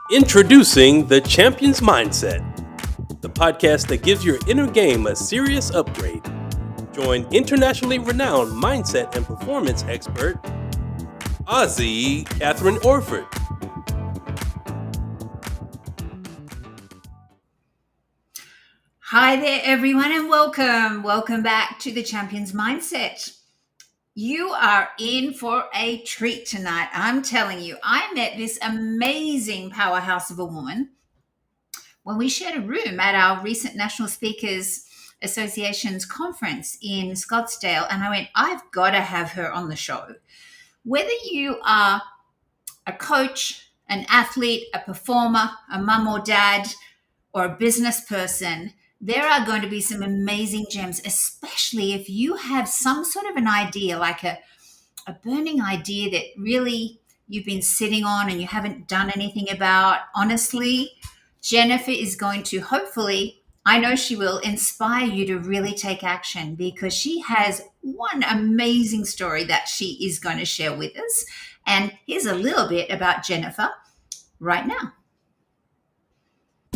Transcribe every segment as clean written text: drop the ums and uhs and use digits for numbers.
Introducing the Champion's Mindset, the podcast that gives your inner game a serious upgrade. Join internationally renowned mindset and performance expert, KATHRYN Orford. Hi there, everyone, and welcome. Welcome back to the Champion's Mindset. You are in for a treat tonight. I'm telling you, I met this amazing powerhouse of a woman when we shared a room at our recent National Speakers Association's conference in Scottsdale. And I went, I've got to have her on the show. Whether you are a coach, an athlete, a performer, a mum or dad, or a business person, there are going to be some amazing gems, especially if you have some sort of an idea, like a burning idea that really you've been sitting on and you haven't done anything about. Honestly, Jennifer is going to, hopefully, I know she will, inspire you to really take action, because she has one amazing story that she is going to share with us. And here's a little bit about Jennifer right now.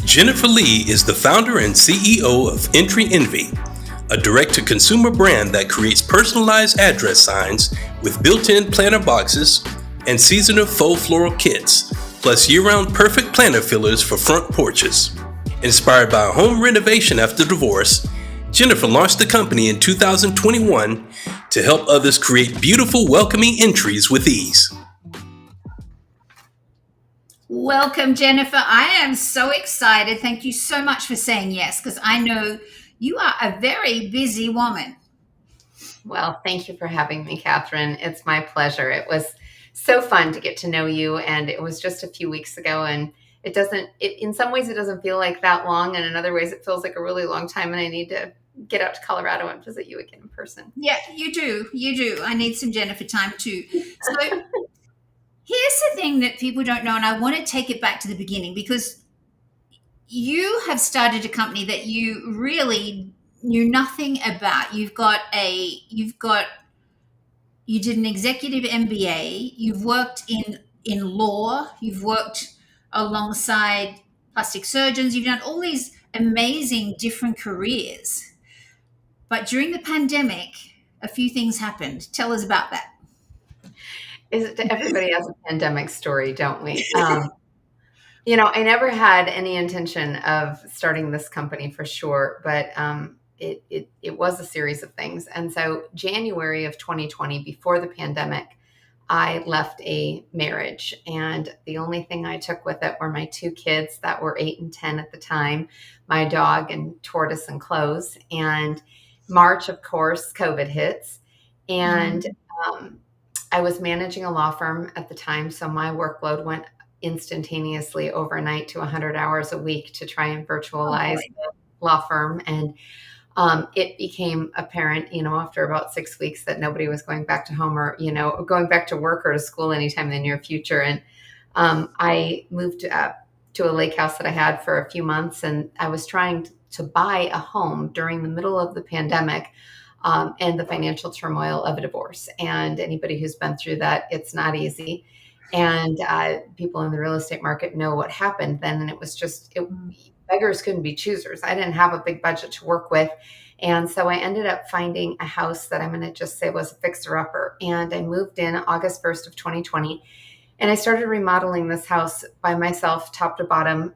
Jennifer Lea is the founder and CEO of Entry Envy, a direct-to-consumer brand that creates personalized address signs with built-in planter boxes and seasonal faux floral kits, plus year-round perfect planter fillers for front porches. Inspired by a home renovation after divorce, Jennifer launched the company in 2021 to help others create beautiful, welcoming entries with ease. Welcome, Jennifer. I am so excited. Thank you so much for saying yes, because I know you are a very busy woman. Well, thank you for having me, KATHRYN. It's my pleasure. It was so fun to get to know you, and it was just a few weeks ago, and in some ways it doesn't feel like that long, and in other ways it feels like a really long time, and I need to get out to Colorado and visit you again in person. Yeah, you do. I need some Jennifer time too. So here's the thing that people don't know, and I want to take it back to the beginning, because you have started a company that you really knew nothing about. You did an executive MBA. You've worked in law. You've worked alongside plastic surgeons. You've done all these amazing different careers. But during the pandemic, a few things happened. Tell us about that. Everybody has a pandemic story, don't we? I never had any intention of starting this company for sure, but it was a series of things. And so January of 2020, before the pandemic, I left a marriage, and the only thing I took with it were my two kids that were 8 and 10 at the time, my dog and tortoise and clothes. And March, of course, COVID hits, and I was managing a law firm at the time, so my workload went instantaneously overnight to 100 hours a week to try and virtualize the law firm. And it became apparent, after about 6 weeks, that nobody was going back to home or, going back to work or to school anytime in the near future. And I moved to a lake house that I had for a few months, and I was trying to buy a home during the middle of the pandemic. And the financial turmoil of a divorce. And anybody who's been through that, it's not easy. And people in the real estate market know what happened then. And it was beggars couldn't be choosers. I didn't have a big budget to work with. And so I ended up finding a house that I'm going to just say was a fixer-upper. And I moved in August 1st of 2020. And I started remodeling this house by myself, top to bottom,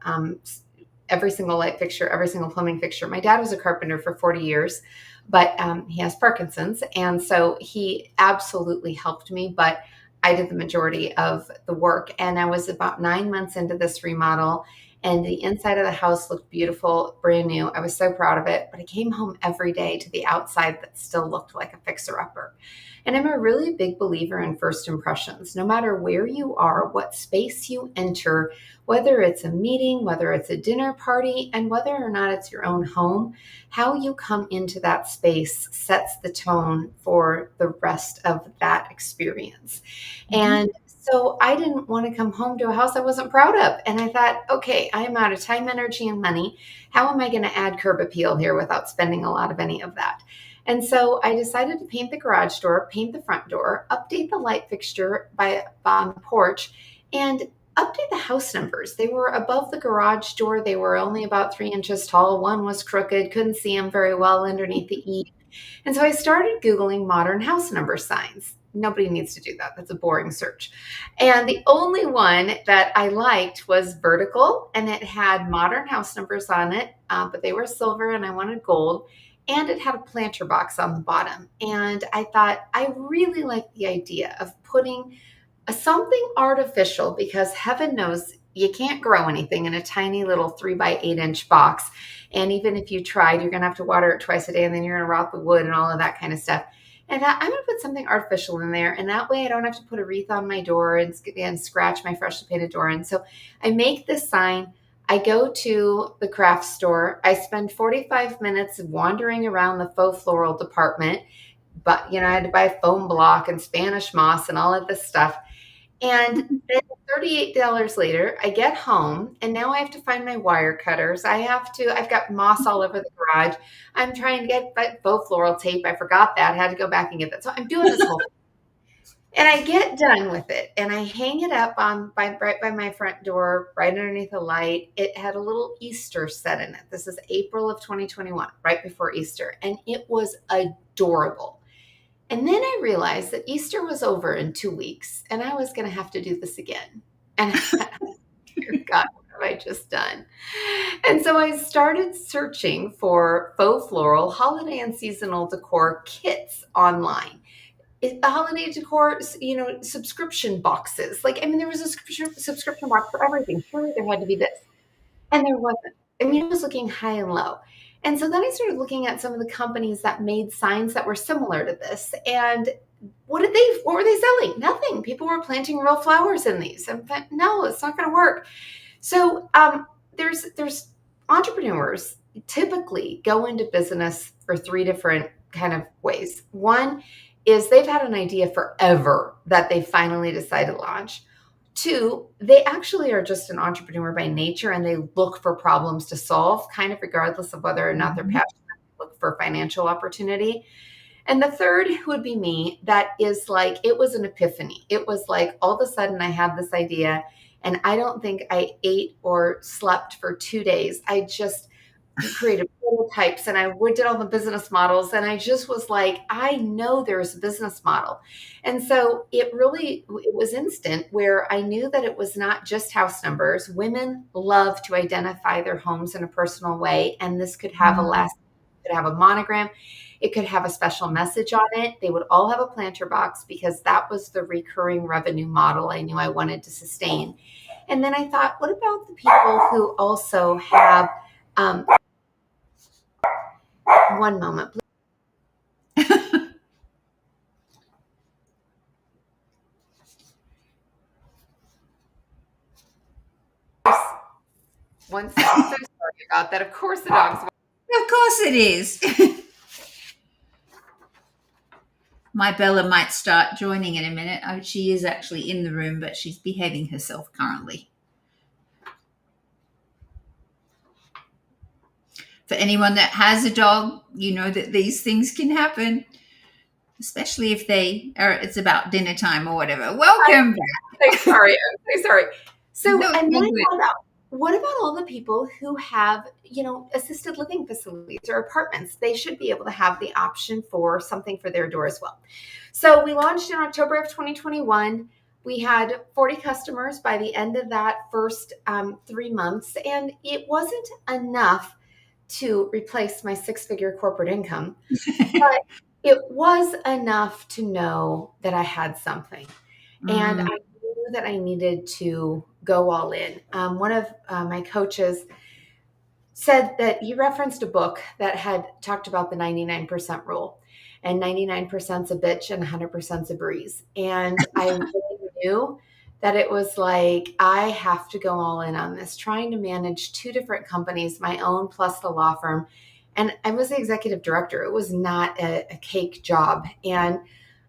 every single light fixture, every single plumbing fixture. My dad was a carpenter for 40 years. But he has Parkinson's, and so he absolutely helped me, but I did the majority of the work. And I was about 9 months into this remodel, and the inside of the house looked beautiful, brand new. I was so proud of it, but I came home every day to the outside that still looked like a fixer-upper. And I'm a really big believer in first impressions. No matter where you are, what space you enter, whether it's a meeting, whether it's a dinner party, and whether or not it's your own home, how you come into that space sets the tone for the rest of that experience. And so I didn't want to come home to a house I wasn't proud of. And I thought, okay, I am out of time, energy, and money. How am I going to add curb appeal here without spending a lot of any of that? And so I decided to paint the garage door, paint the front door, update the light fixture on the porch, and update the house numbers. They were above the garage door. They were only about 3 inches tall. One was crooked, couldn't see them very well underneath the eave. And so I started Googling modern house number signs. Nobody needs to do that. That's a boring search. And the only one that I liked was vertical, and it had modern house numbers on it, but they were silver and I wanted gold. And it had a planter box on the bottom. And I thought, I really like the idea of putting something artificial, because heaven knows you can't grow anything in a tiny little 3 by 8 inch box. And even if you tried, you're going to have to water it twice a day, and then you're going to rot the wood and all of that kind of stuff. And I'm going to put something artificial in there. And that way I don't have to put a wreath on my door and scratch my freshly painted door. And so I make this sign. I go to the craft store. I spend 45 minutes wandering around the faux floral department. But, I had to buy foam block and Spanish moss and all of this stuff. And then $38 later, I get home, and now I have to find my wire cutters. I've got moss all over the garage. I'm trying to get faux floral tape. I forgot that. I had to go back and get that. So I'm doing this whole thing. And I get done with it, and I hang it up right by my front door, right underneath a light. It had a little Easter set in it. This is April of 2021, right before Easter. And it was adorable. And then I realized that Easter was over in 2 weeks, and I was going to have to do this again. And dear God, what have I just done? And so I started searching for faux floral holiday and seasonal decor kits online. The holiday decor, subscription boxes. There was a subscription box for everything. Surely there had to be this. And there wasn't. It was looking high and low. And so then I started looking at some of the companies that made signs that were similar to this. And what were they selling? Nothing. People were planting real flowers in these. And no, it's not going to work. So there's entrepreneurs typically go into business for 3 different kind of ways. One is they've had an idea forever that they finally decide to launch. 2, they actually are just an entrepreneur by nature, and they look for problems to solve, kind of regardless of whether or not they're passionate, look for financial opportunity. And the third would be me. That is like, it was an epiphany. It was like, all of a sudden I had this idea, and I don't think I ate or slept for 2 days. I just created prototypes, and I did all the business models, and I just was like, I know there's a business model. And so it was instant, where I knew that it was not just house numbers. Women love to identify their homes in a personal way, and this could have could have a monogram. It could have a special message on it. They would all have a planter box, because that was the recurring revenue model I knew I wanted to sustain. And then I thought, what about the people who also have one moment, please. One second. I'm so sorry about that. Of course the dogs. Of course it is. My Bella might start joining in a minute. Oh, she is actually in the room, but she's behaving herself currently. For anyone that has a dog, you know that these things can happen, especially if it's about dinner time or whatever. Welcome back. I'm sorry. So, and then I thought about, what about all the people who have, assisted living facilities or apartments? They should be able to have the option for something for their door as well. So we launched in October of 2021. We had 40 customers by the end of that first 3 months, and it wasn't enough to replace my 6-figure corporate income, but it was enough to know that I had something. And I knew that I needed to go all in. One of my coaches said that he referenced a book that had talked about the 99% rule, and 99%'s a bitch and 100%'s a breeze. And I really knew that it was like, I have to go all in on this, trying to manage 2 different companies, my own plus the law firm. And I was the executive director. It was not a cake job. And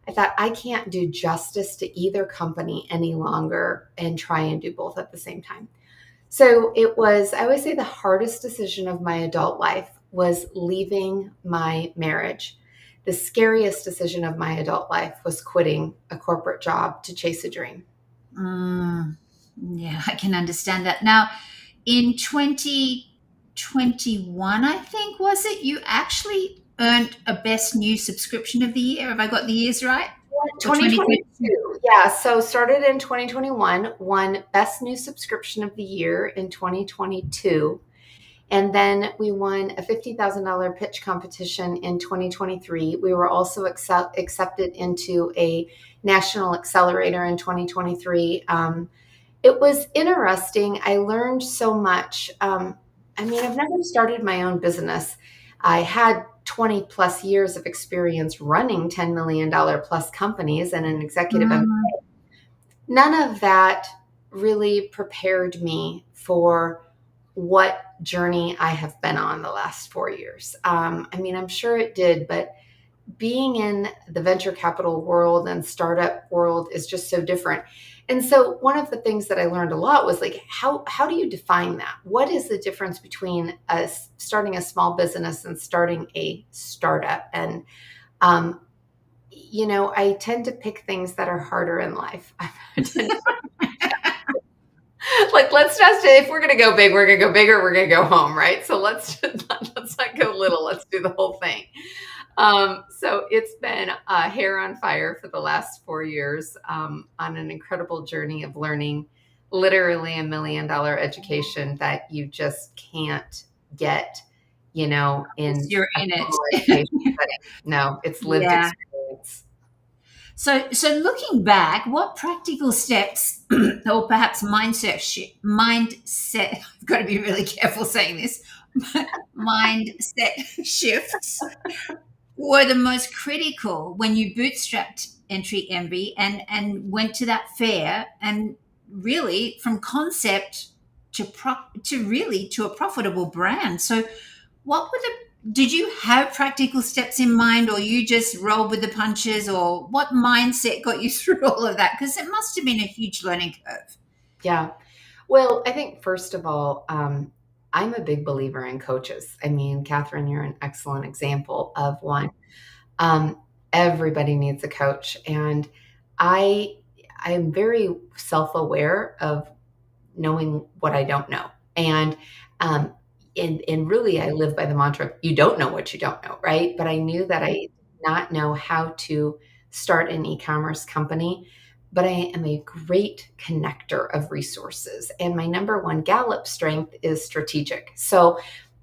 I thought, I can't do justice to either company any longer and try and do both at the same time. So it was, I always say, the hardest decision of my adult life was leaving my marriage. The scariest decision of my adult life was quitting a corporate job to chase a dream. Yeah, I can understand that. Now, in 2021, I think, was it, you actually earned a Best New Subscription of the Year? Have I got the years right? Or 2022? 2022. Yeah. So started in 2021, won Best New Subscription of the Year in 2022. And then we won a $50,000 pitch competition in 2023. We were also accepted into a national accelerator in 2023. It was interesting. I learned so much. I've never started my own business. I had 20 plus years of experience running $10 million plus companies and an executive Mm, MBA. None of that really prepared me for what journey I have been on the last 4 years. I'm sure it did, but being in the venture capital world and startup world is just so different. And so one of the things that I learned a lot was like, how do you define that? What is the difference between starting a small business and starting a startup? And um, I tend to pick things that are harder in life. Like, let's just, if we're going to go big, we're going to go bigger, we're going to go home, right? So let's not go little. Let's do the whole thing. So it's been hair on fire for the last 4 years, on an incredible journey of learning literally $1 million education that you just can't get, in you're a in it. formal education setting. No, it's lived Yeah. experience. So looking back, what practical steps or perhaps mindset, I've got to be really careful saying this, mindset shifts were the most critical when you bootstrapped Entry Envy and went to that fair, and really from concept to a profitable brand. So what were the, did you have practical steps in mind, or you just rolled with the punches, or what mindset got you through all of that? Because it must have been a huge learning curve. Yeah. Well, I think first of all, I'm a big believer in coaches. KATHRYN, you're an excellent example of one. Um, Everybody needs a coach, and I I'm very self-aware of knowing what I don't know, and um, and really I live by the mantra: you don't know what you don't know, right? But I knew that I did not know how to start an e-commerce company, but I am a great connector of resources, and my number one Gallup strength is strategic. So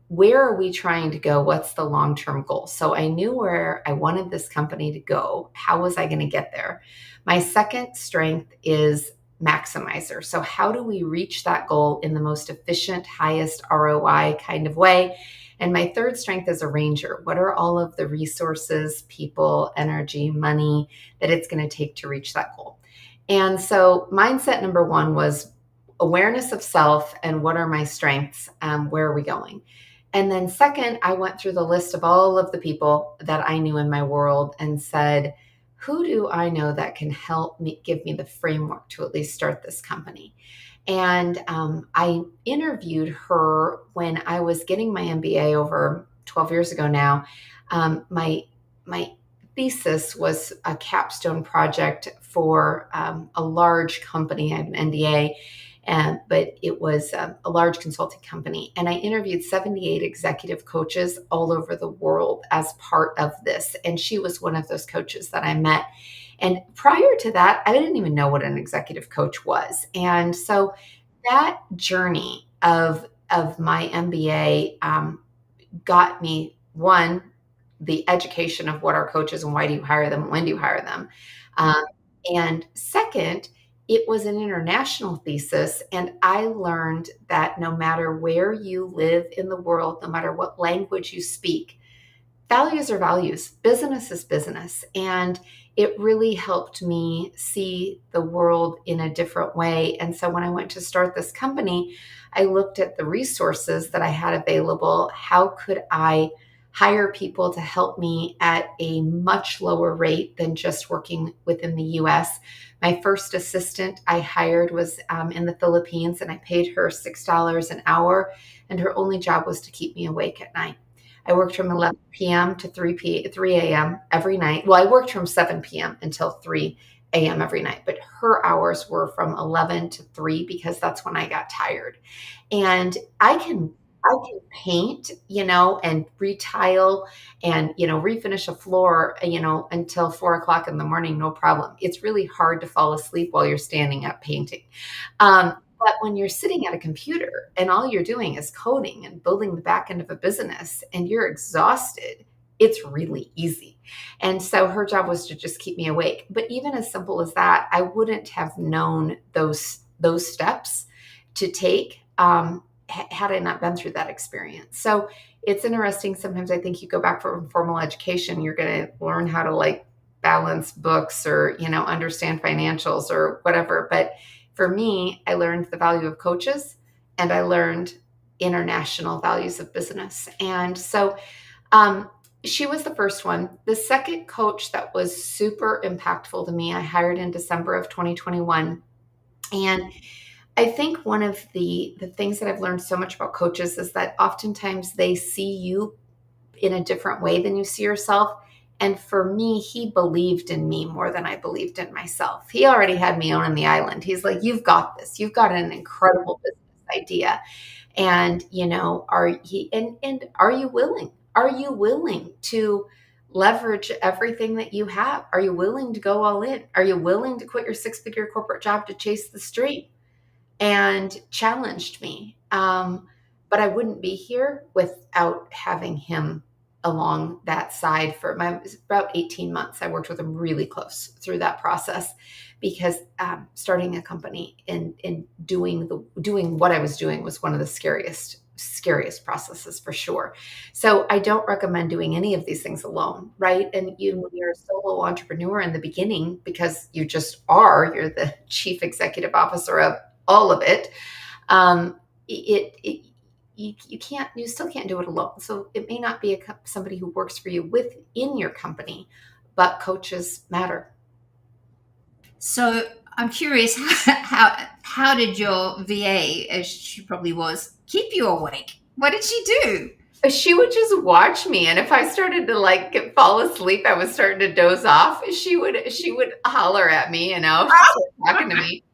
where are we trying to go? What's the long term goal? So I knew where I wanted this company to go. How was I going to get there? My second strength is maximizer. So, how do we reach that goal in the most efficient, highest ROI kind of way? And my third strength is arranger. What are all of the resources, people, energy, money that it's going to take to reach that goal? And so, mindset number one was awareness of self and what are my strengths? Where are we going? And then second, I went through the list of all of the people that I knew in my world and said, who do I know that can help me, give me the framework to at least start this company? And I interviewed her when I was getting my MBA over 12 years ago now. My thesis was a capstone project for a large company. I have an NDA, but it was a large consulting company. And I interviewed 78 executive coaches all over the world as part of this. And she was one of those coaches that I met. And prior to that, I didn't even know what an executive coach was. And so that journey of my MBA got me, one, the education of what are coaches and why do you hire them and when do you hire them. And second, it was an international thesis, and I learned that no matter where you live in the world, no matter what language you speak, values are values. Business is business. And it really helped me see the world in a different way. And so when I went to start this company, I looked at the resources that I had available. How could I hire people to help me at a much lower rate than just working within the US? My first assistant I hired was in the Philippines, and I paid her $6 an hour, and her only job was to keep me awake at night. I worked from 11 p.m. to 3 a.m. every night. Well, I worked from 7 p.m. until 3 a.m. every night, but her hours were from 11 to 3 because that's when I got tired. And I can paint, and retile and, refinish a floor, until 4 o'clock in the morning, no problem. It's really hard to fall asleep while you're standing up painting. But when you're sitting at a computer and all you're doing is coding and building the back end of a business and you're exhausted, it's really easy. And so her job was to just keep me awake. But even as simple as that, I wouldn't have known those steps to take had I not been through that experience. So it's interesting. Sometimes I think you go back from formal education, you're going to learn how to like balance books or, understand financials or whatever. But for me, I learned the value of coaches and I learned international values of business. And so she was the first one. The second coach that was super impactful to me, I hired in December of 2021. And I think one of the things that I've learned so much about coaches is that oftentimes they see you in a different way than you see yourself. And for me, he believed in me more than I believed in myself. He already had me owning the island. He's like, you've got this. You've got an incredible business idea. And, are you willing? Are you willing to leverage everything that you have? Are you willing to go all in? Are you willing to quit your 6-figure corporate job to chase the stream? And challenged me. But I wouldn't be here without having him along that side for about 18 months. I worked with him really close through that process because starting a company and doing what I was doing was one of the scariest processes for sure. So I don't recommend doing any of these things alone, right? And when you're a solo entrepreneur in the beginning, because you're the chief executive officer of all of it, you still can't do it alone. So it may not be somebody who works for you within your company, but coaches matter. So I'm curious, how did your VA, as she probably was, keep you awake? What did she do? She would just watch me, and if I started to fall asleep, I was starting to doze off. She would holler at me, talking to me.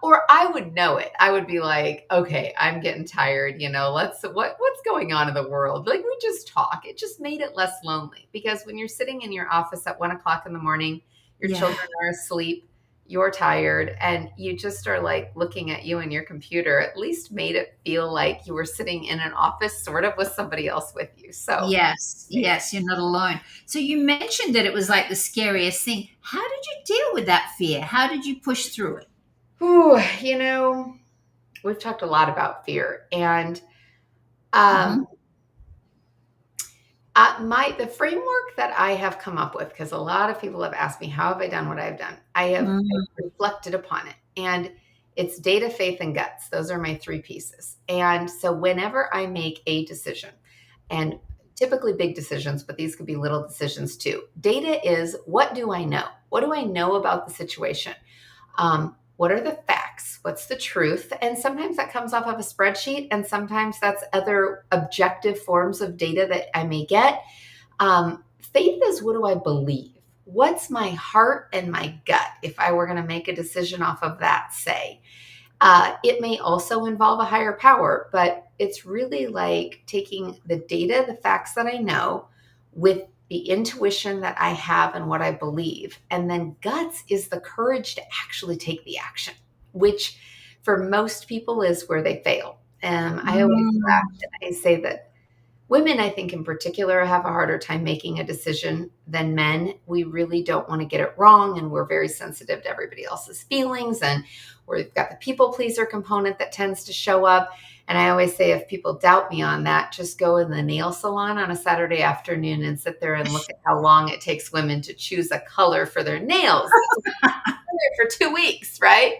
Or I would know it. I would be like, okay, I'm getting tired. What's going on in the world? Like, we just talk. It just made it less lonely because when you're sitting in your office at 1 o'clock in the morning, your children are asleep, you're tired, and you just are like looking at you and your computer, at least made it feel like you were sitting in an office sort of with somebody else with you. So yes, you're not alone. So you mentioned that it was like the scariest thing. How did you deal with that fear? How did you push through it? Ooh, we've talked a lot about fear, and the framework that I have come up with, because a lot of people have asked me, how have I done what I've done? I've reflected upon it, and it's data, faith, and guts. Those are my 3 pieces. And so whenever I make a decision, and typically big decisions, but these could be little decisions too. Data is, what do I know? What do I know about the situation? What are the facts? What's the truth? And sometimes that comes off of a spreadsheet, and sometimes that's other objective forms of data that I may get. Faith is, what do I believe? What's my heart and my gut if I were going to make a decision off of that, say? It may also involve a higher power, but it's really like taking the data, the facts that I know, with the intuition that I have and what I believe. And then guts is the courage to actually take the action, which for most people is where they fail. I always laugh and I say that women, I think in particular, have a harder time making a decision than men. We really don't want to get it wrong, and we're very sensitive to everybody else's feelings, and we've got the people pleaser component that tends to show up. And I always say, if people doubt me on that, just go in the nail salon on a Saturday afternoon and sit there and look at how long it takes women to choose a color for their nails for 2 weeks, right?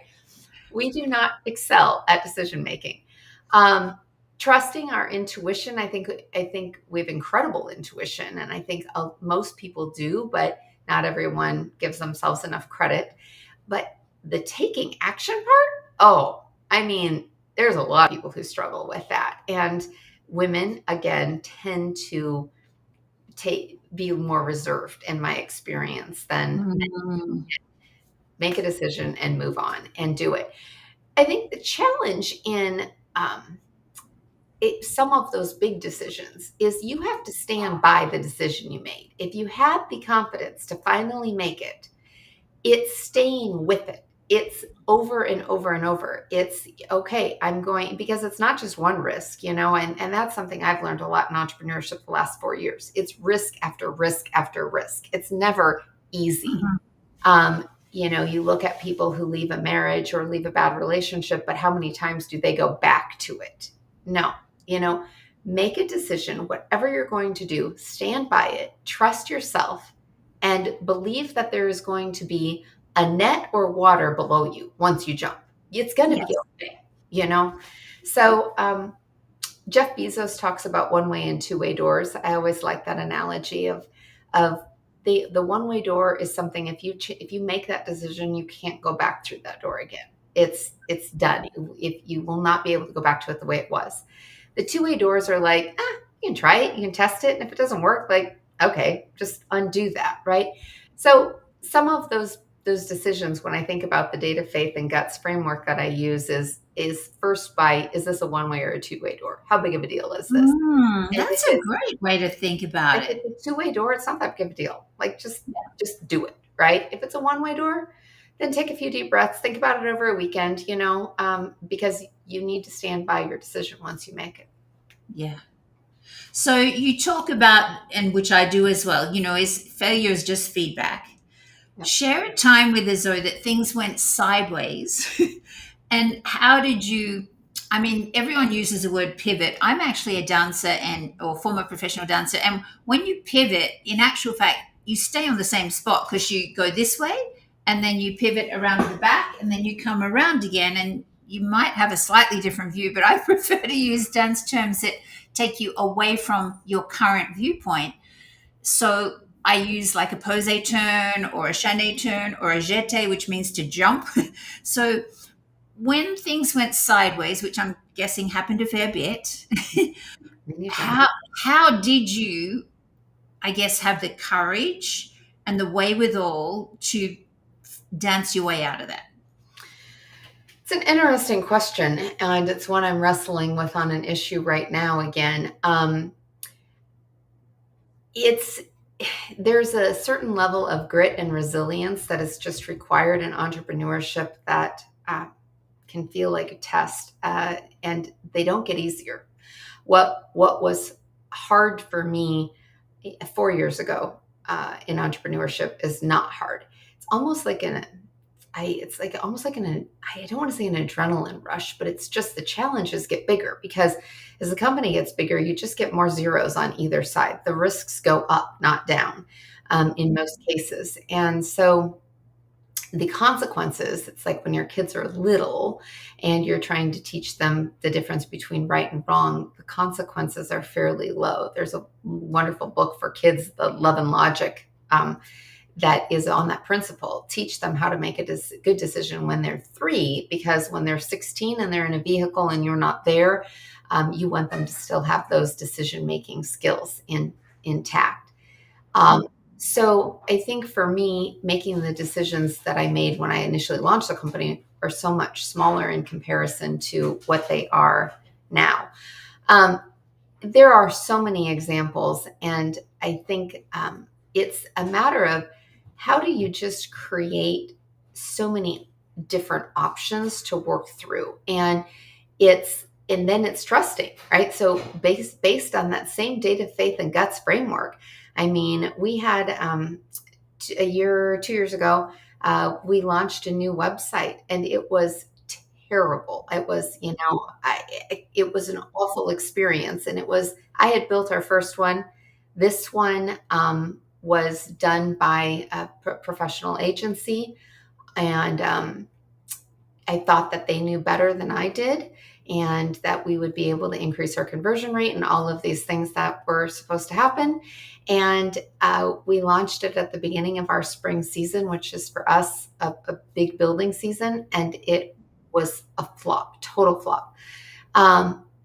We do not excel at decision making. Trusting our intuition. I think we have incredible intuition, and I think most people do, but not everyone gives themselves enough credit. But the taking action part, there's a lot of people who struggle with that. And women, again, tend to be more reserved in my experience than men. make a decision and move on and do it. I think the challenge in some of those big decisions is you have to stand by the decision you made. If you had the confidence to finally make it, it's staying with it. It's over and over and over. It's okay, I'm going, because it's not just one risk, and that's something I've learned a lot in entrepreneurship the last 4 years. It's risk after risk after risk. It's never easy. You look at people who leave a marriage or leave a bad relationship, but how many times do they go back to it? No, make a decision, whatever you're going to do, stand by it, trust yourself, and believe that there is going to be a net or water below you once you jump. It's going to be okay, So Jeff Bezos talks about one-way and two-way doors. I always like that analogy of the one-way door is something, if you make that decision, you can't go back through that door again. It's done. If you will not be able to go back to it the way it was. The two-way doors are like, you can try it, you can test it, and if it doesn't work, like, okay, just undo that, right? So some of those decisions, when I think about the data, faith, and guts framework that I use, is first is this a one-way or a two-way door? How big of a deal is this? That's a great way to think about it. If it's a two-way door, it's not that big of a deal. Like, just do it, right? If it's a one-way door, then take a few deep breaths, think about it over a weekend, because you need to stand by your decision once you make it. Yeah. So you talk about, and which I do as well, is failure is just feedback. Yep. Share a time with us, Zoe, that things went sideways. And how did you, everyone uses the word pivot. I'm actually a dancer or former professional dancer. And when you pivot, in actual fact, you stay on the same spot because you go this way and then you pivot around to the back and then you come around again, and you might have a slightly different view, but I prefer to use dance terms that take you away from your current viewpoint. So I use like a posé turn or a chaîné turn or a jeté, which means to jump. So when things went sideways, which I'm guessing happened a fair bit, how did you, I guess, have the courage and the wherewithal to dance your way out of that? It's an interesting question, and it's one I'm wrestling with on an issue right now again. There's a certain level of grit and resilience that is just required in entrepreneurship that can feel like a test, and they don't get easier. What was hard for me 4 years ago in entrepreneurship is not hard. It's almost like I don't want to say an adrenaline rush, but it's just the challenges get bigger because as the company gets bigger, you just get more zeros on either side. The risks go up, not down, in most cases. And so the consequences, it's like when your kids are little and you're trying to teach them the difference between right and wrong, the consequences are fairly low. There's a wonderful book for kids, The Love and Logic, that is on that principle. Teach them how to make a good decision when they're 3, because when they're 16 and they're in a vehicle and you're not there, you want them to still have those decision-making skills intact. So I think for me, making the decisions that I made when I initially launched the company are so much smaller in comparison to what they are now. There are so many examples, and I think it's a matter of how do you just create so many different options to work through, and then it's trusting, right? So based on that same data, faith, and guts framework, we had 2 years ago, we launched a new website, and it was terrible. It was, it was an awful experience, and I had built our first one. This one was done by a professional agency, and I thought that they knew better than I did, and that we would be able to increase our conversion rate and all of these things that were supposed to happen. And we launched it at the beginning of our spring season, which is for us a big building season, and it was a flop, total flop.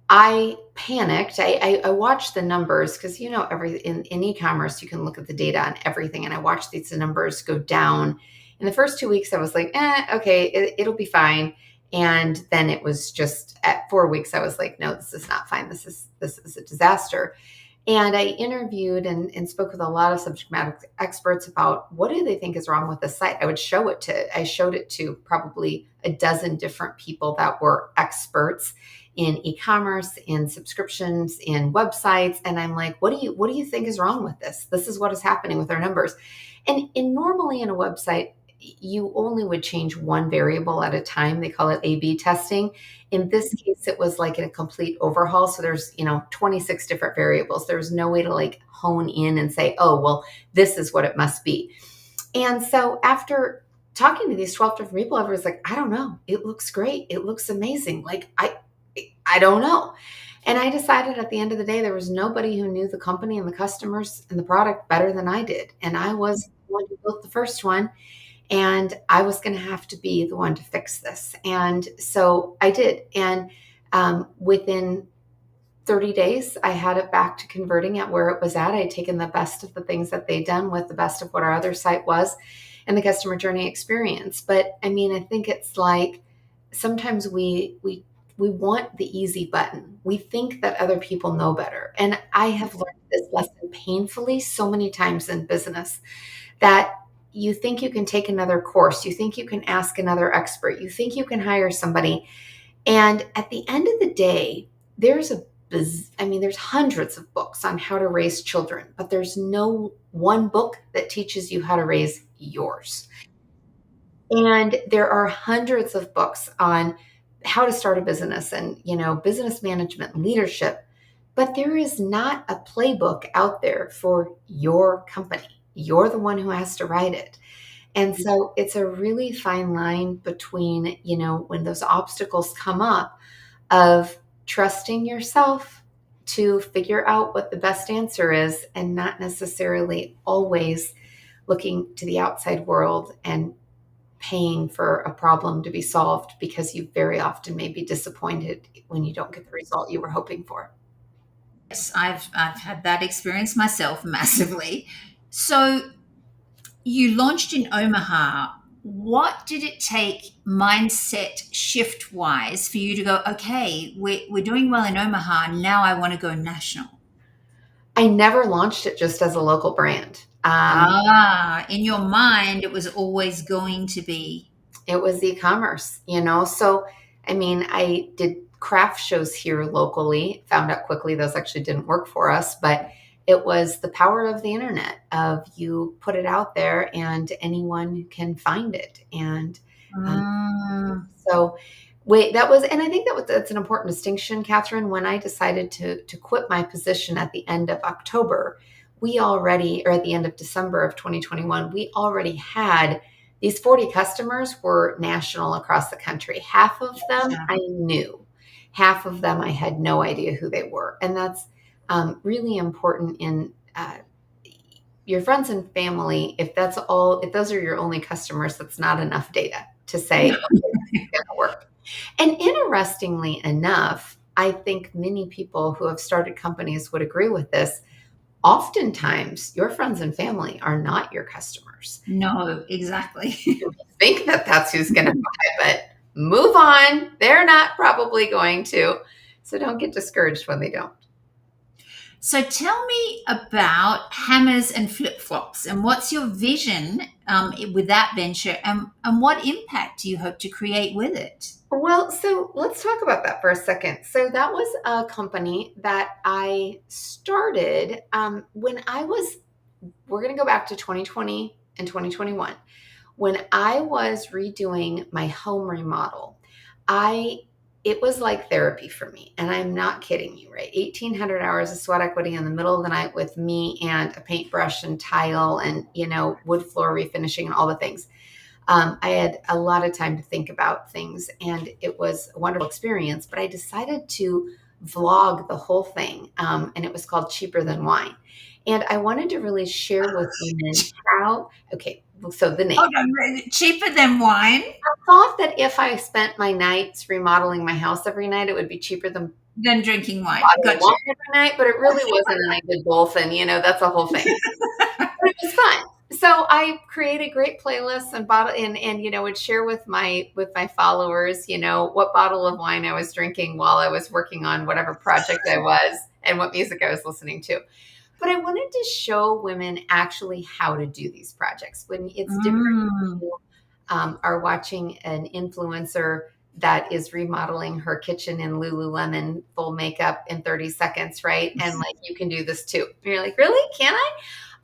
I panicked. I watched the numbers because, in e-commerce, you can look at the data on everything. And I watched these numbers go down In the first 2 weeks, I was like, okay, it'll be fine. And then it was just at 4 weeks, I was like, no, this is not fine. This is a disaster. And I interviewed and spoke with a lot of subject matter experts about what do they think is wrong with the site. I showed it to probably a dozen different people that were experts in e-commerce, in subscriptions, in websites. And I'm like, what do you think is wrong with this? This is what is happening with our numbers. And normally in a website, you only would change one variable at a time. They call it A/B testing. In this case, it was like a complete overhaul. So there's, 26 different variables. There's no way to like hone in and say, oh, well, this is what it must be. And so after talking to these 12 different people, I was like, I don't know. It looks great. It looks amazing. Like, I don't know. And I decided at the end of the day, there was nobody who knew the company and the customers and the product better than I did. And I was the one who built the first one. And I was going to have to be the one to fix this. And so I did. And within 30 days, I had it back to converting at where it was at. I had taken the best of the things that they'd done with the best of what our other site was and the customer journey experience. But I mean, I think it's like sometimes we want the easy button. We think that other people know better. And I have learned this lesson painfully so many times in business that you think you can take another course. You think you can ask another expert. You think you can hire somebody. And at the end of the day, there's hundreds of books on how to raise children, but there's no one book that teaches you how to raise yours. And there are hundreds of books on how to start a business and, business management and leadership, but there is not a playbook out there for your company. You're the one who has to write it. And so it's a really fine line between, when those obstacles come up of trusting yourself to figure out what the best answer is and not necessarily always looking to the outside world and paying for a problem to be solved because you very often may be disappointed when you don't get the result you were hoping for. Yes, I've had that experience myself massively. So you launched in Omaha. What did it take mindset shift wise for you to go, okay, we're doing well in Omaha. Now I want to go national? I never launched it just as a local brand. In your mind, it was always going to be. It was e-commerce, So, I mean, I did craft shows here locally, found out quickly those actually didn't work for us, but it was the power of the internet of you put it out there and anyone can find it. And so and I think that's an important distinction, KATHRYN. When I decided to quit my position at the end of October, at the end of December of 2021, we already had these 40 customers were national across the country. Half of them I knew, half of them I had no idea who they were. And that's really important in your friends and family. If those are your only customers, that's not enough data to say okay, it's going to work. And interestingly enough, I think many people who have started companies would agree with this. Oftentimes, your friends and family are not your customers. No, exactly. You think that that's who's going to buy, but move on. They're not probably going to. So don't get discouraged when they don't. So tell me about hammers and flip-flops and what's your vision with that venture and what impact do you hope to create with it? Well, so let's talk about that for a second. So that was a company that I started when we're going to go back to 2020 and 2021. When I was redoing my home remodel, it was like therapy for me. And I'm not kidding you, right? 1,800 hours of sweat equity in the middle of the night with me and a paintbrush and tile and, wood floor refinishing and all the things. I had a lot of time to think about things and it was a wonderful experience, but I decided to vlog the whole thing. And it was called Cheaper Than Wine. And I wanted to really share with women so the name. Cheaper Than Wine? I thought that if I spent my nights remodeling my house every night, it would be cheaper than drinking wine. Gotcha. Wine every night, but it really wasn't. And I did both. And, that's the whole thing. But it was fun. So I created great playlists and would share with my followers, what bottle of wine I was drinking while I was working on whatever project I was and what music I was listening to. But I wanted to show women actually how to do these projects. When it's different, Mm. you are watching an influencer that is remodeling her kitchen in Lululemon full makeup in 30 seconds, right? And like, you can do this too. And you're like, really? Can I?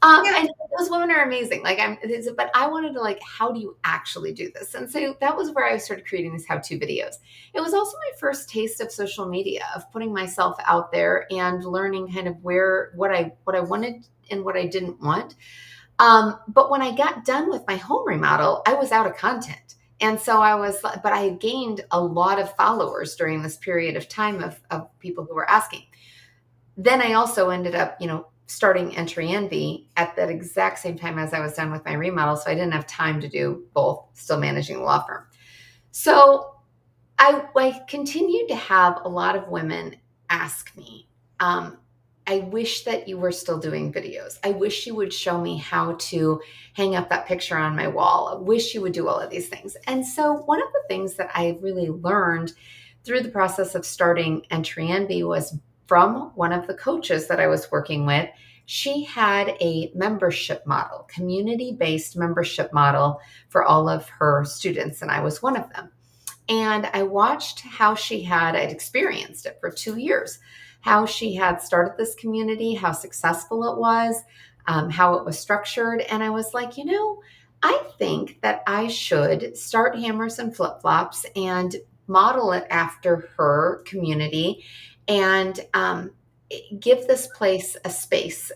Yeah. And those women are amazing. But I wanted to like, how do you actually do this? And so that was where I started creating these how-to videos. It was also my first taste of social media, of putting myself out there and learning kind of what I wanted and what I didn't want. But when I got done with my home remodel, I was out of content. And so but I had gained a lot of followers during this period of time of people who were asking. Then I also ended up, starting Entry Envy at that exact same time as I was done with my remodel. So I didn't have time to do both, still managing the law firm. So I continued to have a lot of women ask me, I wish that you were still doing videos. I wish you would show me how to hang up that picture on my wall. I wish you would do all of these things. And so one of the things that I really learned through the process of starting Entry Envy was from one of the coaches that I was working with. She had a membership model, community-based membership model for all of her students, and I was one of them. And I watched how I'd experienced it for 2 years, how she had started this community, how successful it was, how it was structured. And I was like, I think that I should start Hammers and Flip Flops and model it after her community and give this place a space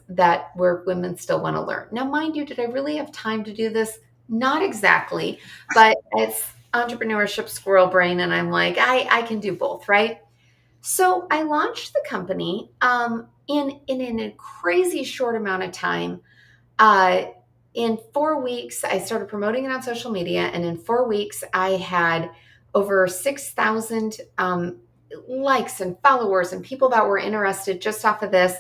where women still want to learn. Now, mind you, did I really have time to do this? Not exactly, but it's entrepreneurship squirrel brain. And I'm like, I can do both, right? So I launched the company in a crazy short amount of time. In 4 weeks, I started promoting it on social media. And in 4 weeks, I had over 6,000 likes and followers and people that were interested just off of this,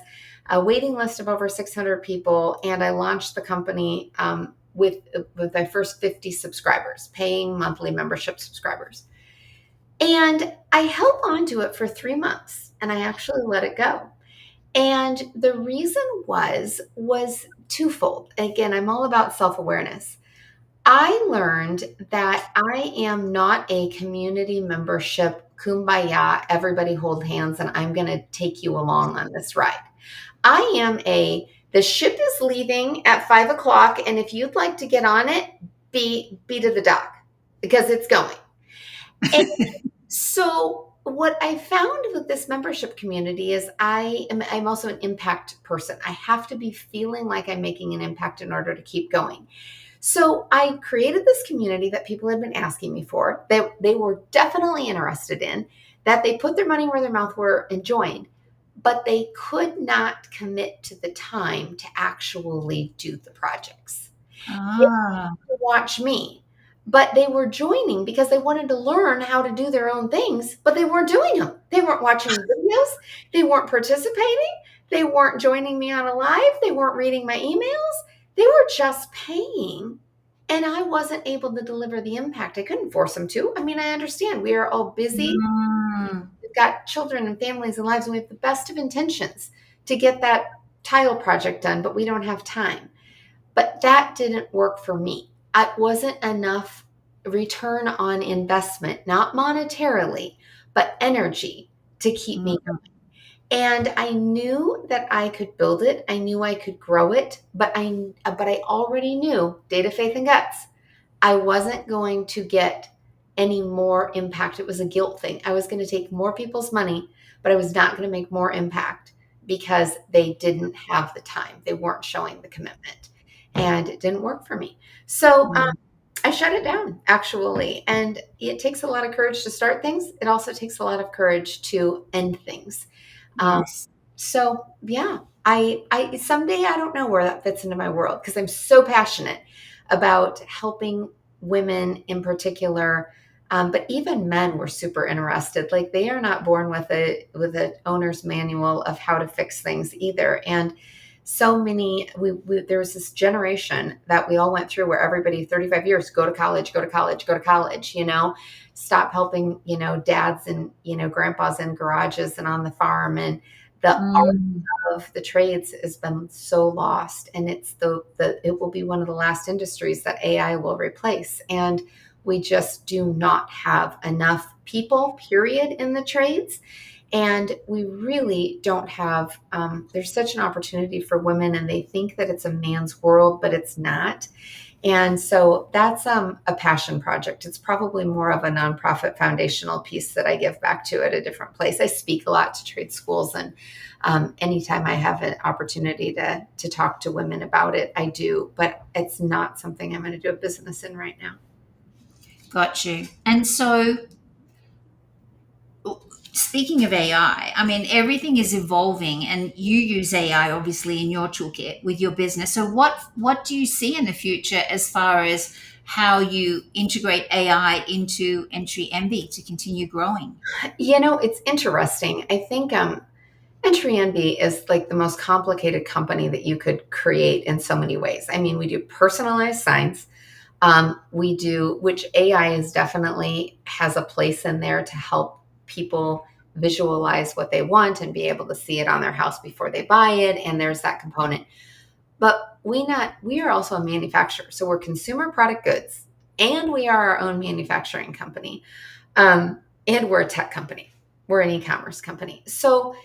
a waiting list of over 600 people. And I launched the company with my first 50 subscribers, paying monthly membership subscribers. And I held on to it for 3 months and I actually let it go. And the reason was twofold. Again, I'm all about self-awareness. I learned that I am not a community membership, kumbaya, everybody hold hands, and I'm going to take you along on this ride. I am the ship is leaving at 5 o'clock, and if you'd like to get on it, be to the dock because it's going. And so what I found with this membership community is I'm also an impact person. I have to be feeling like I'm making an impact in order to keep going. So I created this community that people had been asking me for, that they were definitely interested in, that they put their money where their mouth were and joined, but they could not commit to the time to actually do the projects. They wanted to watch me, but they were joining because they wanted to learn how to do their own things, but they weren't doing them. They weren't watching videos. They weren't participating. They weren't joining me on a live. They weren't reading my emails. They were just paying, and I wasn't able to deliver the impact. I couldn't force them to. I mean, I understand we are all busy. We've got children and families and lives, and we have the best of intentions to get that tile project done, but we don't have time. But that didn't work for me. It wasn't enough return on investment, not monetarily, but energy to keep me going. And I knew that I could build it. I knew I could grow it, but I already knew, data, faith, and guts, I wasn't going to get any more impact. It was a guilt thing. I was going to take more people's money, but I was not going to make more impact because they didn't have the time. They weren't showing the commitment, and it didn't work for me. So I shut it down, actually. And it takes a lot of courage to start things. It also takes a lot of courage to end things. Yes. So yeah, I someday I don't know where that fits into my world because I'm so passionate about helping women in particular, but even men were super interested. Like they are not born with an owner's manual of how to fix things either. And so many, there was this generation that we all went through where everybody 35 years, go to college, go to college, go to college, stop helping, dads and, grandpas in garages and on the farm. And the art Mm. of the trades has been so lost. And it's it will be one of the last industries that AI will replace. And we just do not have enough people, period, in the trades. And we really don't have, there's such an opportunity for women, and they think that it's a man's world, but it's not. And so that's a passion project. It's probably more of a nonprofit foundational piece that I give back to at a different place. I speak a lot to trade schools, and anytime I have an opportunity to talk to women about it, I do. But it's not something I'm going to do a business in right now. Got you. And so, speaking of AI, I mean, everything is evolving, and you use AI obviously in your toolkit with your business. So, what do you see in the future as far as how you integrate AI into Entry MB to continue growing? It's interesting. I think Entry MB is like the most complicated company that you could create in so many ways. I mean, we do personalized signs. Which AI is definitely has a place in there to help people visualize what they want and be able to see it on their house before they buy it. And there's that component. But we are also a manufacturer. So we're consumer product goods, and we are our own manufacturing company. And we're a tech company. We're an e-commerce company. So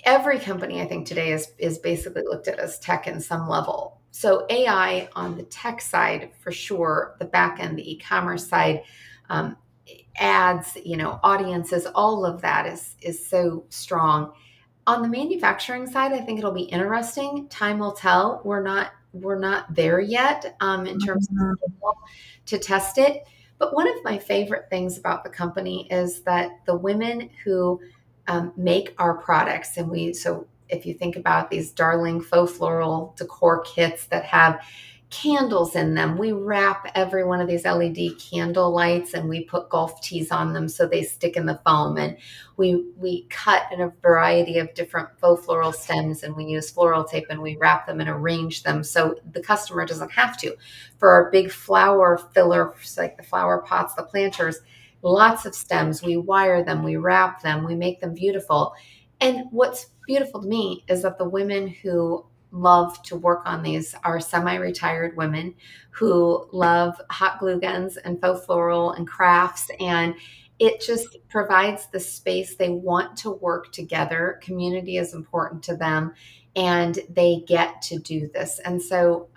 every company, I think, today is basically looked at as tech in some level. So AI on the tech side, for sure, the back end, the e-commerce side, ads, audiences, all of that is so strong. On the manufacturing side, I think it'll be interesting. Time will tell. We're not there yet in terms of to test it. But one of my favorite things about the company is that the women who make our products, so if you think about these darling faux floral decor kits that have candles in them, we wrap every one of these LED candle lights and we put golf tees on them so they stick in the foam. And we cut in a variety of different faux floral stems, and we use floral tape and we wrap them and arrange them so the customer doesn't have to. For our big flower fillers, like the flower pots, the planters, lots of stems, we wire them, we wrap them, we make them beautiful. And what's beautiful to me is that the women who love to work on these are semi-retired women who love hot glue guns and faux floral and crafts. And it just provides the space. They want to work together. Community is important to them, and they get to do this. And so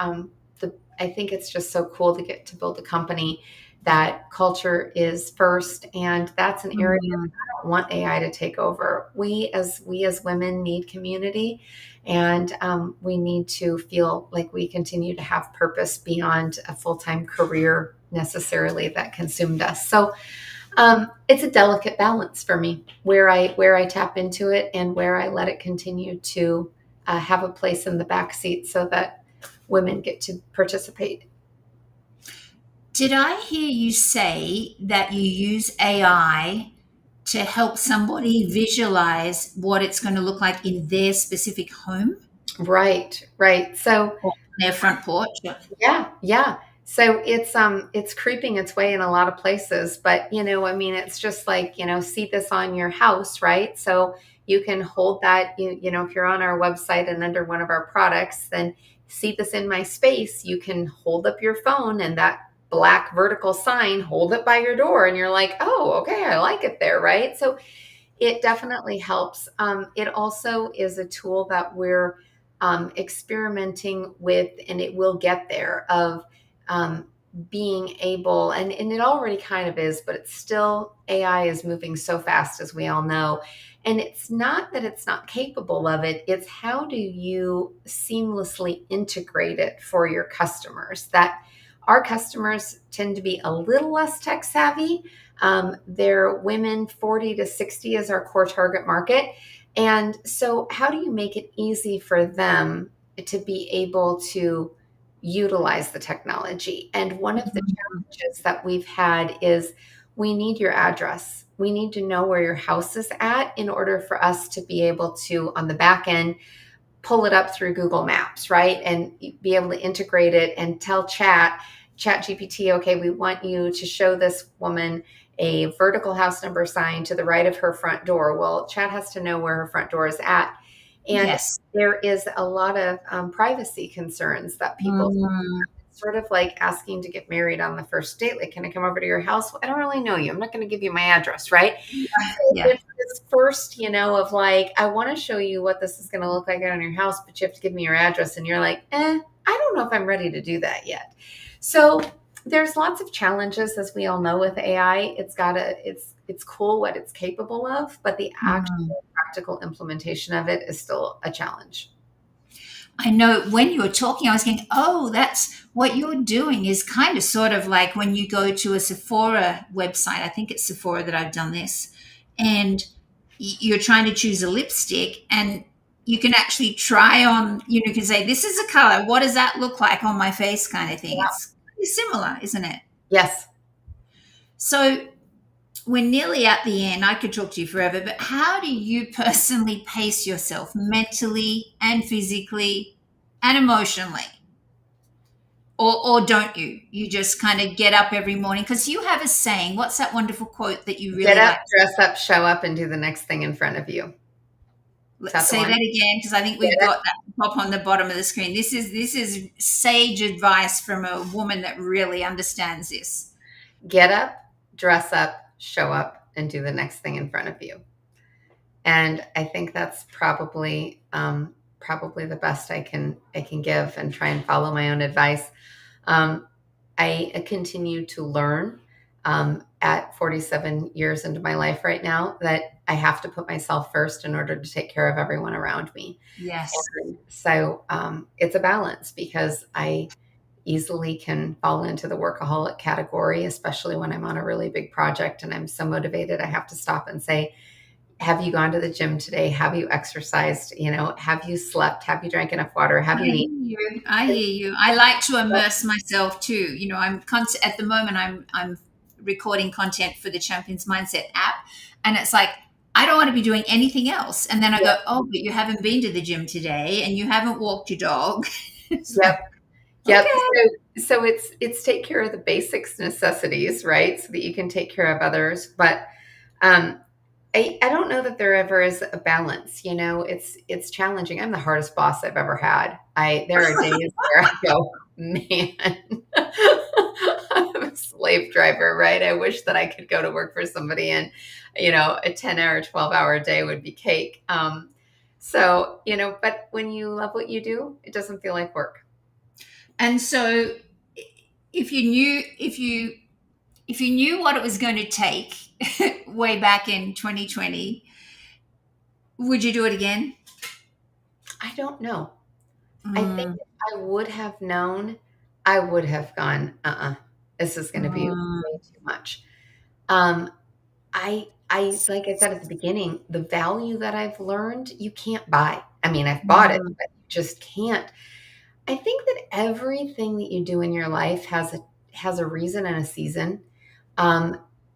I think it's just so cool to get to build a company that culture is first, and that's an area I don't want AI to take over. We as women need community, and we need to feel like we continue to have purpose beyond a full-time career necessarily that consumed us. So it's a delicate balance for me where I tap into it and where I let it continue to have a place in the backseat so that women get to participate. Did I hear you say that you use AI to help somebody visualize what it's going to look like in their specific home? Right. So Their front porch? yeah. So it's creeping its way in a lot of places, but it's just like, see this on your house, right? So you can hold that, if you're on our website and under one of our products, then see this in my space, you can hold up your phone and that black vertical sign, hold it by your door, and you're like, oh, okay, I like it there, right? So it definitely helps. It also is a tool that we're experimenting with, and it will get there, of being able, and it already kind of is, but it's still, AI is moving so fast, as we all know. And it's not that it's not capable of it, it's how do you seamlessly integrate it for your customers. That our customers tend to be a little less tech savvy. They're women 40 to 60 is our core target market. And so how do you make it easy for them to be able to utilize the technology? And one of the challenges that we've had is we need your address. We need to know where your house is at in order for us to be able to, on the back end, pull it up through Google Maps, right? And be able to integrate it and tell ChatGPT, okay, we want you to show this woman a vertical house number sign to the right of her front door. Well, Chat has to know where her front door is at. And Yes. there is a lot of privacy concerns that people sort of like asking to get married on the first date. Like, can I come over to your house? Well, I don't really know you. I'm not going to give you my address, right? Yeah. It's this first, of like, I want to show you what this is going to look like on your house, but you have to give me your address. And you're like, I don't know if I'm ready to do that yet. So there's lots of challenges, as we all know, with AI. It's cool what it's capable of, but the actual practical implementation of it is still a challenge. I know when you were talking, I was thinking, oh, that's what you're doing is kind of sort of like when you go to a Sephora website. I think it's Sephora that I've done this. And you're trying to choose a lipstick and you can actually try on, you can say, this is a color. What does that look like on my face kind of thing? Yeah. It's pretty similar, isn't it? Yes. So we're nearly at the end. I could talk to you forever, but how do you personally pace yourself mentally and physically and emotionally? Or don't you? You just kind of get up every morning because you have a saying. What's that wonderful quote that you really get up, like? Dress up, show up, and do the next thing in front of you. Let's say that again, because I think we've got that pop on the bottom of the screen. This is sage advice from a woman that really understands this. Get up, dress up, show up, and do the next thing in front of you. And I think that's probably the best I can give, and try and follow my own advice. I continue to learn at 47 years into my life right now that I have to put myself first in order to take care of everyone around me. Yes. And so it's a balance, because I easily can fall into the workaholic category, especially when I'm on a really big project and I'm so motivated. I have to stop and say, have you gone to the gym today? Have you exercised? Have you slept? Have you drank enough water? Have you eaten? I hear you. I like to immerse myself too. I'm at the moment I'm recording content for the Champions Mindset app, and it's like I don't want to be doing anything else. And then I go, oh, but you haven't been to the gym today, and you haven't walked your dog. Yep. Yep. Okay. So it's take care of the basics necessities, right? So that you can take care of others. But I don't know that there ever is a balance. It's challenging. I'm the hardest boss I've ever had. There are days where I go, man, I'm a slave driver, right? I wish that I could go to work for somebody and, a 10-hour, 12-hour day would be cake. So, but when you love what you do, it doesn't feel like work. And so if you knew what it was going to take way back in 2020, would you do it again? I don't know. I think if I would have known, I would have gone, this is going to be way too much. I like I said at the beginning, the value that I've learned, you can't buy. I mean, I've bought it, but you just can't. I think that everything that you do in your life has a reason and a season.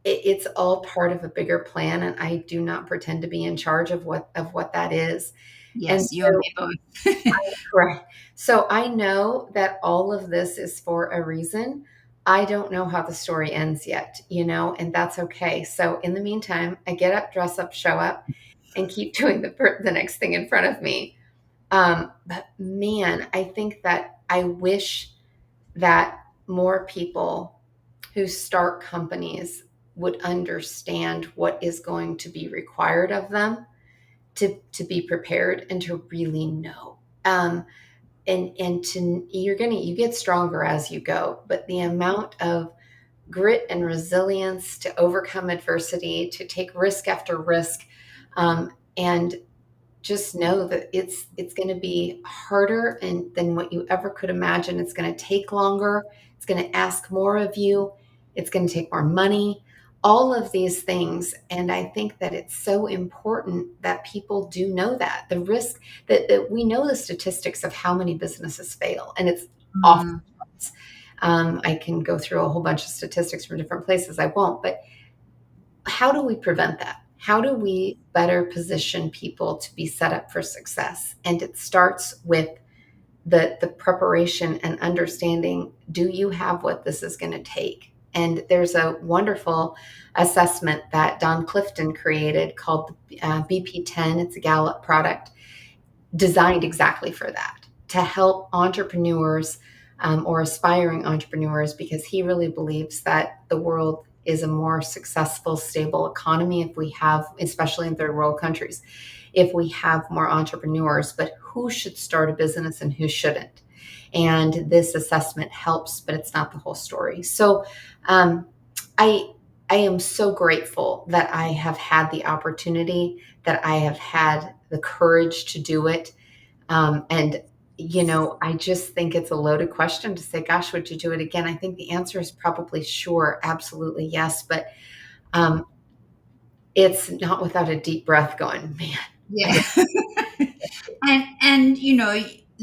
It's all part of a bigger plan, and I do not pretend to be in charge of what that is. Yes, you and me both. Correct. So I know that all of this is for a reason. I don't know how the story ends yet, and that's okay. So in the meantime, I get up, dress up, show up, and keep doing the next thing in front of me. But man, I think that I wish that more people who start companies would understand what is going to be required of them to be prepared and to really know. You get stronger as you go, but the amount of grit and resilience to overcome adversity, to take risk after risk, and just know that it's going to be harder than what you ever could imagine. It's going to take longer. It's going to ask more of you. It's going to take more money, all of these things. And I think that it's so important that people do know that the risk that we know the statistics of how many businesses fail, and it's awful. I can go through a whole bunch of statistics from different places. I won't, but how do we prevent that? how do we better position people to be set up for success? And it starts with the preparation and understanding, do you have what this is going to take? And there's a wonderful assessment that Don Clifton created called BP10. It's a Gallup product designed exactly for that, to help entrepreneurs or aspiring entrepreneurs, because he really believes that the world is a more successful, stable economy if we have, especially in third world countries, if we have more entrepreneurs. But who should start a business and who shouldn't? And this assessment helps, but it's not the whole story. So I am so grateful that I have had the opportunity, that I have had the courage to do it. And I just think it's a loaded question to say, gosh, would you do it again? I think the answer is probably sure, absolutely yes. But it's not without a deep breath going, man. Yeah. and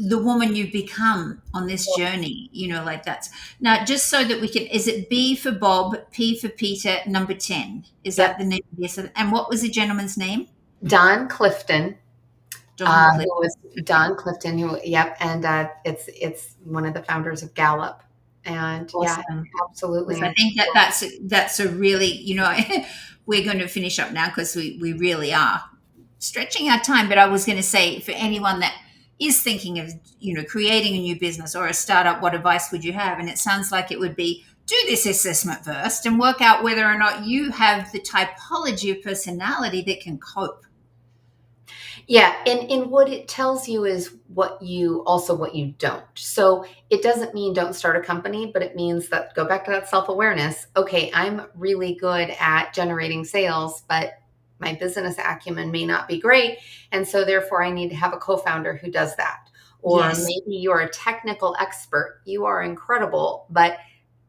the woman you've become on this journey, like that's now, just so that we can, is it B for Bob, P for Peter, number 10? Is that the name? Yes. And what was the gentleman's name? Don Clifton. Who was Don Clifton, and it's one of the founders of Gallup. And awesome. Yeah, absolutely. I think that's a really, we're going to finish up now because we really are stretching our time. But I was going to say, for anyone that is thinking of, creating a new business or a startup, what advice would you have? And it sounds like it would be, do this assessment first and work out whether or not you have the typology of personality that can cope. Yeah. And what it tells you is what you don't. So it doesn't mean don't start a company, but it means that, go back to that self-awareness. Okay, I'm really good at generating sales, but my business acumen may not be great. And so therefore I need to have a co-founder who does that. Or maybe you're a technical expert. You are incredible, but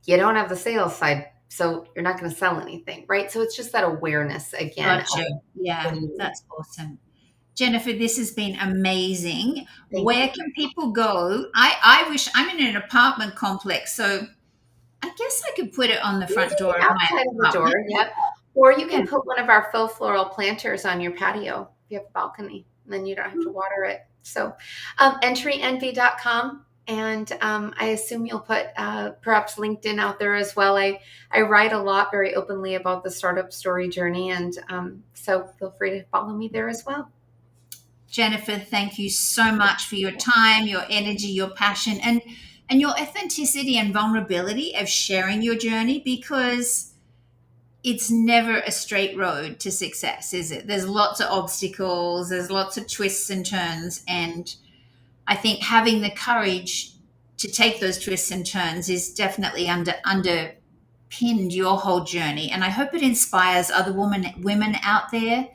you don't have the sales side. So you're not going to sell anything, right? So it's just that awareness again. Gotcha. Yeah, that's awesome. Jennifer, this has been amazing. Where can people go? I wish, I'm in an apartment complex, so I guess I could put it on the front door of my apartment. Yep. Or you can put one of our faux floral planters on your patio if you have a balcony, and then you don't have to water it. So entryenvy.com. And I assume you'll put perhaps LinkedIn out there as well. I write a lot very openly about the startup story journey. And so feel free to follow me there as well. Jennifer, thank you so much for your time, your energy, your passion, and your authenticity and vulnerability of sharing your journey, because it's never a straight road to success, is it? There's lots of obstacles, there's lots of twists and turns, and I think having the courage to take those twists and turns is definitely underpinned your whole journey. And I hope it inspires other women out there,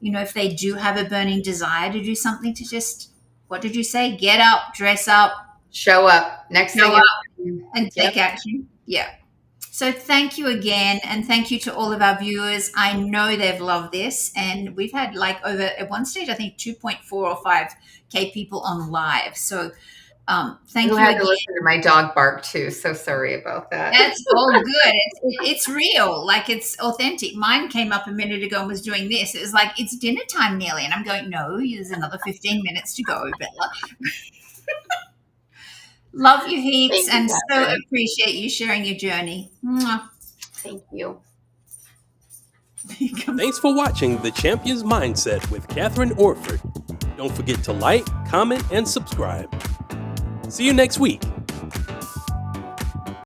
if they do have a burning desire to do something, to just, what did you say? Get up, dress up, show up, and take action. Yeah. So thank you again. And thank you to all of our viewers. I know they've loved this. And we've had over, at one stage, I think 2.4 or 5K people on live. So thank you again. To listen to my dog bark too. So sorry about that. That's all good. It's real. Like, it's authentic. Mine came up a minute ago and was doing this. It was like, it's dinner time nearly. And I'm going, no, there's another 15 minutes to go, Bella. Love you heaps, and so appreciate you sharing your journey. Mwah. Thank you. Thanks for watching The Champion's Mindset with KATHRYN Orford. Don't forget to like, comment, and subscribe. See you next week.